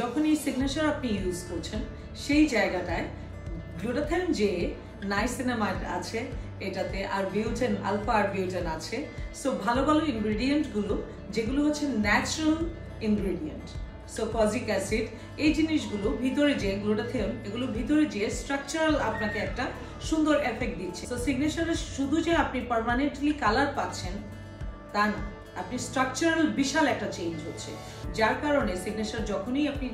যখন এই সিগনেচার আপনি ইউজ করছেন সেই জায়গাটায় গ্লুটাথায়ন যে নাইসিনামাইড আছে এটাতে, আর বিউটেন, আলফা আর বিউটেন আছে। সো ভালো ভালো ইনগ্রেডিয়েন্টগুলো যেগুলো হচ্ছে natural ingredient, so folic acid, এই জিনিসগুলো ভিতরে যে গ্লুটাথিয়ন, এগুলো ভিতরে যে স্ট্রাকচারাল আপনাকে একটা সুন্দর এফেক্ট দিচ্ছে। সো সিগনেচারে শুধু যে আপনি পার্মানেন্টলি কালার পাচ্ছেন তা না, আপনি স্ট্রাকচারাল বিশাল একটা চেঞ্জ হচ্ছে, যার কারণে সিগনেচার যখনই আপনি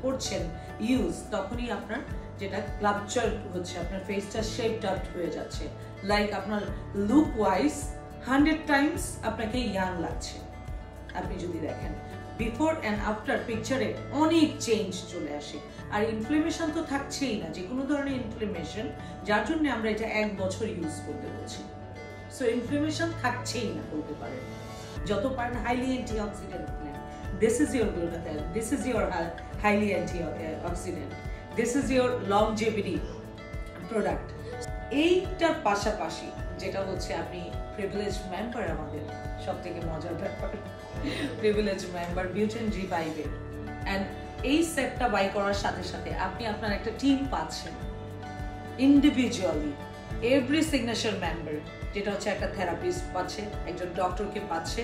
করছেন ইউজ, তখনই আপনার যেটা ক্লাপচার হচ্ছে, আপনার ফেসটা শেপড আপ হয়ে যাচ্ছে, লাইক আপনার লুক ওয়াইজ 100 টাইমস আপনাকে ইয়াং লাগছে। আপনি যদি দেখেন বিফোর অ্যান্ড আফটার পিকচারে অনেক চেঞ্জ চলে আসে। আর ইনফ্লেমেশন তো থাকছেই না, যে কোনো ধরনের ইনফ্লেমেশন, যার জন্য আমরা এটা 1 বছর ইউজ করতে বলছি। সো ইনফ্লেমেশন থাকছেই না বলতে পারেন। যত পারেন হাইলি অ্যান্টিঅক্সিডেন্ট নেন। This is your glutathione, this is your highly antioxidant, this is your longevity product. এইটার পাশাপাশি যেটা হচ্ছে আপনি প্রিভিলেজ মেম্বার, আমাদের সব থেকে মজার ব্যাপার, প্রিভিলেজ মেম্বার বিউটেন রিভাইভের, অ্যান্ড এই সেটটা বাই করার সাথে সাথে আপনি আপনার একটা টিম পাচ্ছেন ইন্ডিভিজুয়ালি। এভরি সিগনেচার মেম্বার, যেটা হচ্ছে একটা থেরাপিস্ট পাচ্ছে, একজন ডক্টরকে পাচ্ছে,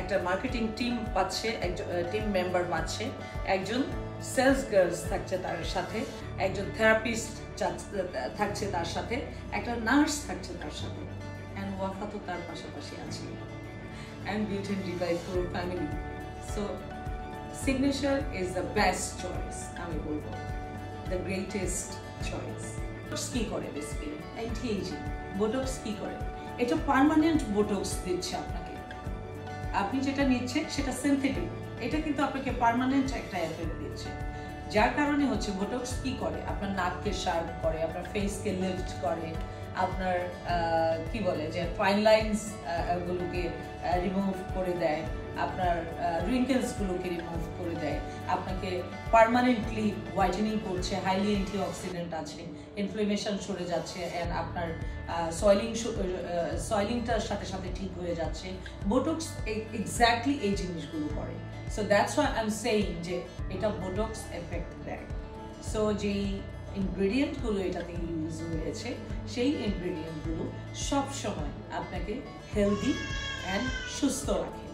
একটা মার্কেটিং টিম পাচ্ছে, একজন টিম মেম্বার পাচ্ছে, একজন সেলস গার্লস থাকছে তার সাথে, একজন থেরাপিস্ট থাকছে তার সাথে, একটা নার্স থাকছে তার সাথে, অ্যান্ড ওয়াফা তো তার পাশাপাশি আছে, অ্যান্ড বিউটেন রিভাইভ পুরো family. So signature is the best choice, আমি বলবো দ্য গ্রেটেস্ট চয়েস। কি করে বেসিক্যালি অ্যান্টি এজিং, বোটক্স কি করে? এটা পার্মানেন্ট বোটক্স দিচ্ছে আপনাকে। আপনি যেটা নিচ্ছেন সেটা সিনথেটিক, এটা কিন্তু আপনাকে পার্মানেন্ট একটা এফেক্ট দিচ্ছে, যার কারণে হচ্ছে বোটক্স কি করে, আপনার নাককে শার্প করে, আপনার ফেসকে লিফট করে, আপনার কি বলে যে ফাইন লাইন্স গুলোকে রিমুভ করে দেয়, আপনার রিঙ্কেলস গুলোকে রিমুভ করে দেয়, আপনাকে পার্মানেন্টলি হোয়াইটেনিং করছে, হাইলি অ্যান্টিঅক্সিডেন্ট আছে, ইনফ্লেমেশন সরে যাচ্ছে, অ্যান্ড আপনার সয়েলিংটার সাথে সাথে ঠিক হয়ে যাচ্ছে। বোটক্স এক্স্যাক্টলি এই জিনিসগুলো করে। So that's why I am saying যে এটা বোটক্স এফেক্ট দেয়। সো যেই ইনগ্রেডিয়েন্টগুলো এটাতে ইউজ হয়েছে, সেই ইনগ্রেডিয়েন্টগুলো সবসময় আপনাকে হেলদি অ্যান্ড সুস্থ রাখে।